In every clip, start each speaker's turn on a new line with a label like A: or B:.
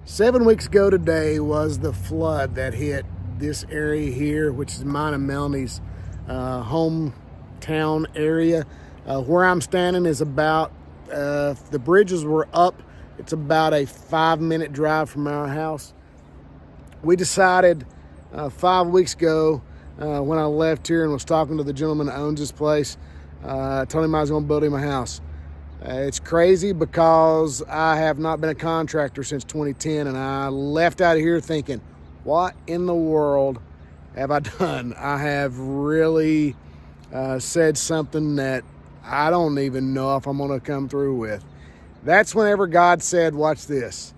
A: 7 weeks ago today was the flood that hit this area here, which is mine and Melanie's hometown area. Where I'm standing is about, if the bridges were up, it's about a 5-minute drive from our house. We decided 5 weeks ago when I left here and was talking to the gentleman that owns this place, I told him I was going to build him a house. It's crazy because I have not been a contractor since 2010, and I left out of here thinking, what in the world have I done? I have really said something that I don't even know if I'm going to come through with. That's whenever God said, watch this.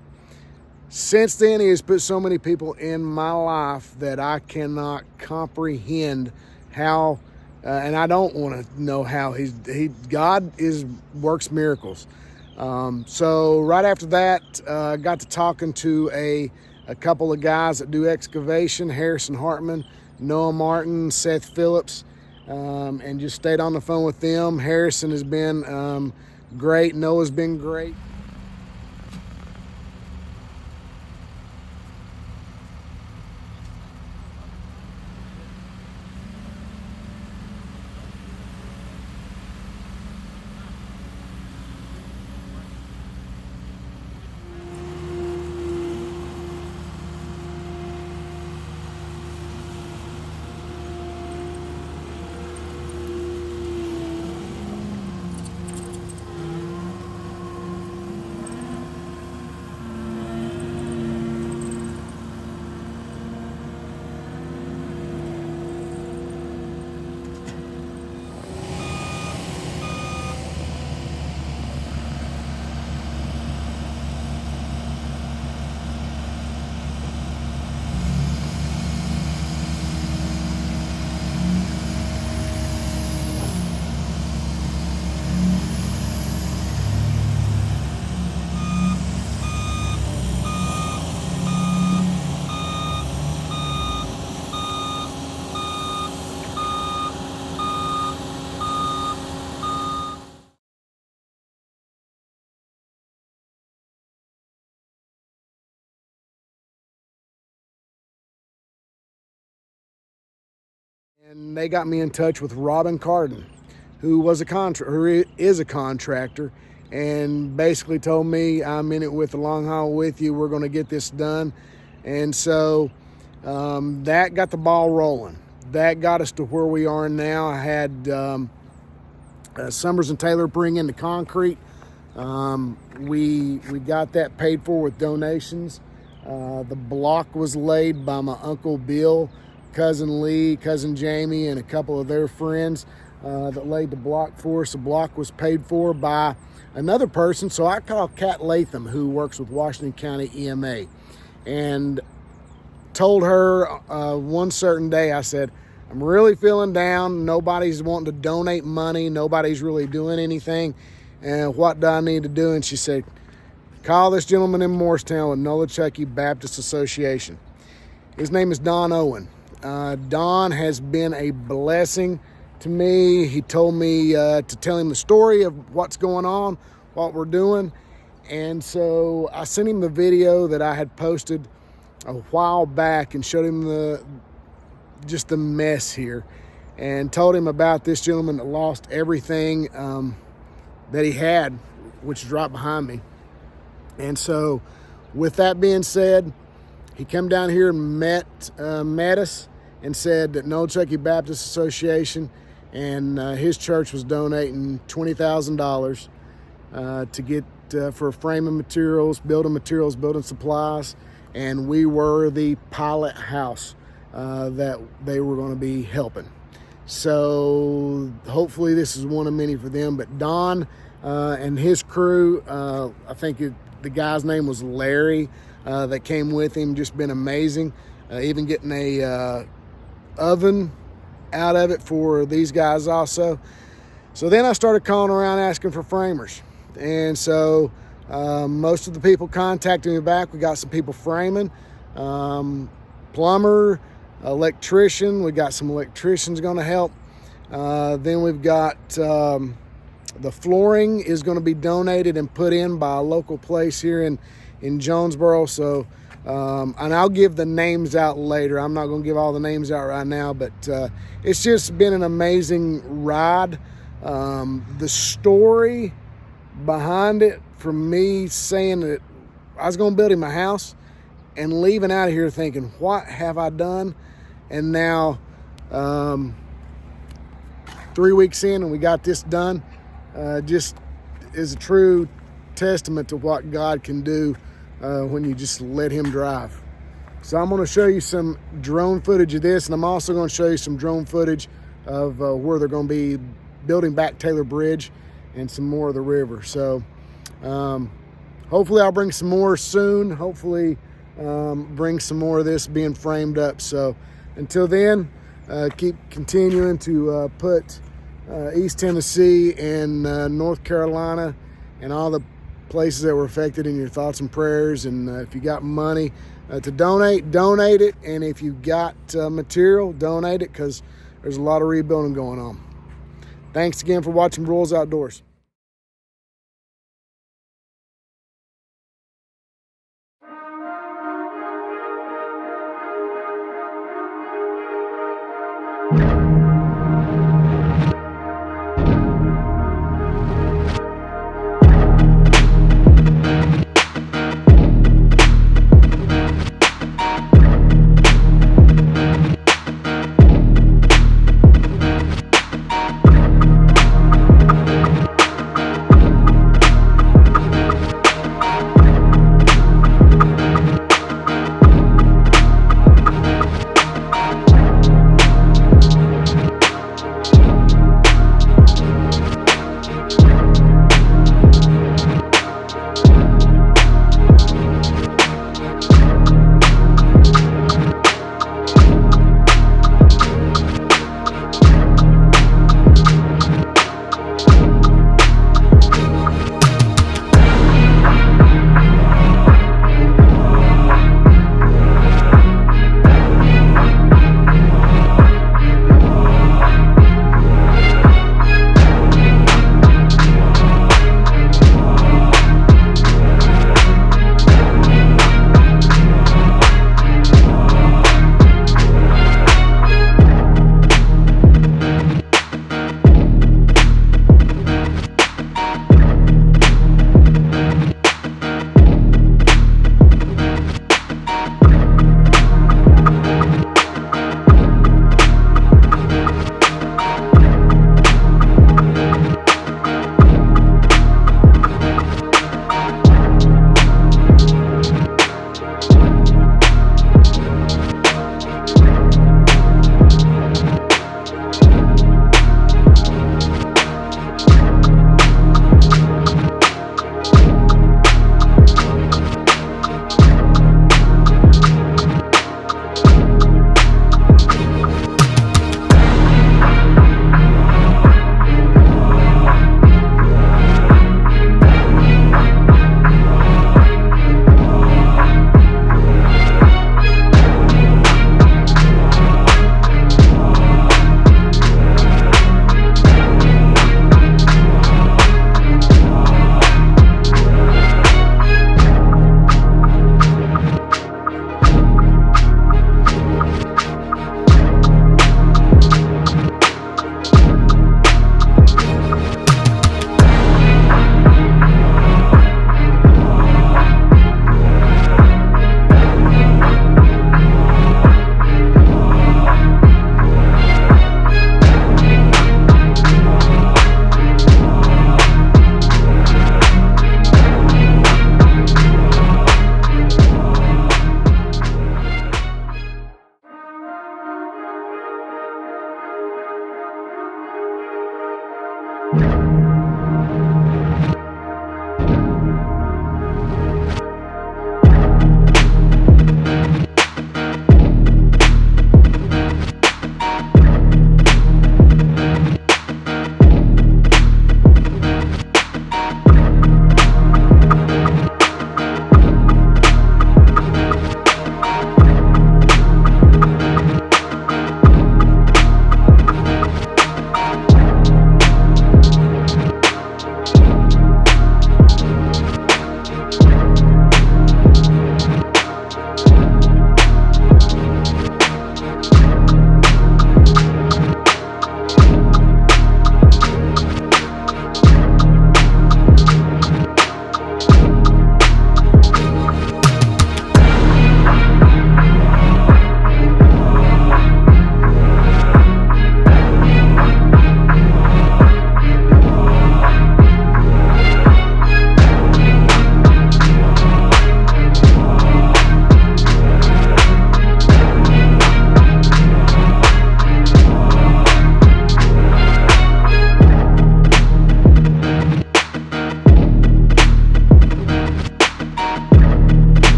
A: Since then, he has put so many people in my life that I cannot comprehend how, and I don't want to know how God works miracles. So right after that, I got to talking to a couple of guys that do excavation, Harrison Hartman, Noah Martin, Seth Phillips, and just stayed on the phone with them. Harrison has been great. Noah's been great. And they got me in touch with Robin Carden, who is a contractor, and basically told me, I'm in it with the long haul with you. We're going to get this done. And so that got the ball rolling. That got us to where we are now. I had Summers and Taylor bring in the concrete. We got that paid for with donations. The block was laid by my Uncle Bill, Cousin Lee, Cousin Jamie, and a couple of their friends that laid the block for us. The block was paid for by another person. So I called Kat Latham, who works with Washington County EMA, and told her one certain day, I said, I'm really feeling down. Nobody's wanting to donate money. Nobody's really doing anything. And what do I need to do? And she said, call this gentleman in Morristown with Nolichucky Baptist Association. His name is Don Owen. Don has been a blessing to me. He told me to tell him the story of what's going on, what we're doing. And so I sent him the video that I had posted a while back and showed him just the mess here, and told him about this gentleman that lost everything that he had, which is right behind me. And so with that being said, he came down here and met us and said that Nolichucky Baptist Association and his church was donating $20,000 to get for framing materials, building supplies, and we were the pilot house that they were going to be helping. So hopefully this is one of many for them. But Don and his crew, I think the guy's name was Larry, that came with him, just been amazing. Even getting a oven out of it for these guys also. So then I started calling around asking for framers. And so most of the people contacted me back. We got some people framing, plumber, electrician. We got some electricians going to help. Then we've got the flooring is going to be donated and put in by a local place here in in Jonesboro. So, and I'll give the names out later. I'm not going to give all the names out right now, but it's just been an amazing ride. The story behind it, from me saying that I was going to build him a house and leaving out of here thinking, what have I done? And now 3 weeks in and we got this done, just is a true testament to what God can do when you just let him drive. So I'm going to show you some drone footage of this, and I'm also going to show you some drone footage of where they're going to be building back Taylor Bridge and some more of the river. So hopefully I'll bring some more soon. Hopefully bring some more of this being framed up. So until then, keep continuing to put East Tennessee and North Carolina and all the places that were affected in your thoughts and prayers. And if you got money to donate it. And if you got material, donate it, because there's a lot of rebuilding going on. Thanks again for watching Rules Outdoors.